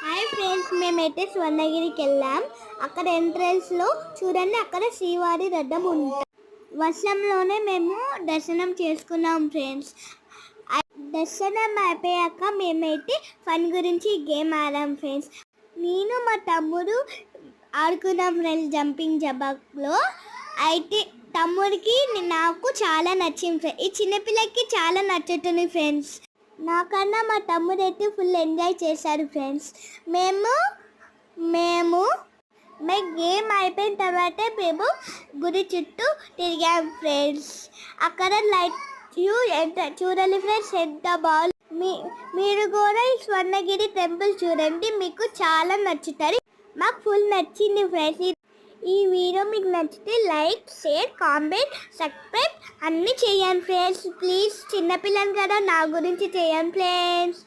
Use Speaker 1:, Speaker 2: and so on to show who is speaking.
Speaker 1: Hi friends, మేమైతే స్వర్ణగిరికి వెళ్ళాం. అక్కడ ఎంట్రన్స్లో చూడండి, అక్కడ శ్రీవారి రథం ఉంటుంది. వర్షంలోనే మేము దర్శనం చేసుకున్నాం ఫ్రెండ్స్. దర్శనం అయిపోయాక మేమైతే ఫన్ గురించి గేమ్ ఆడాం ఫ్రెండ్స్. నేను మా తమ్ముడు ఆడుకున్నాం ఫ్రెండ్స్ జంపింగ్ జబాక్లో. అయితే తమ్ముడికి నాకు చాలా నచ్చింది ఫ్రెండ్స్. ఈ చిన్నపిల్లకి చాలా నచ్చుతుంది ఫ్రెండ్స్. నాకన్నా మా తమ్ముడు అయితే ఫుల్ ఎంజాయ్ చేశారు ఫ్రెండ్స్. మేము మేము గేమ్ అయిపోయిన తర్వాత మేము గుడి చుట్టూ తిరిగాం ఫ్రెండ్స్. అక్కడ లైట్ ఎంత చూడండి ఫ్రెండ్స్, ఎంత బాగుంది. మీరు కూడా ఈ స్వర్ణగిరి టెంపుల్ చూడండి, మీకు చాలా నచ్చుతుంది. మాకు ఫుల్ నచ్చింది ఫ్రెండ్స్. ఈ వీడియో మీకు నచ్చితే లైక్, షేర్, కామెంట్, సబ్స్క్రైబ్ అన్నీ చేయండి ఫ్రెండ్స్. ప్లీజ్ చిన్నపిల్లలు కదా, నా గురించి చేయండి ఫ్రెండ్స్.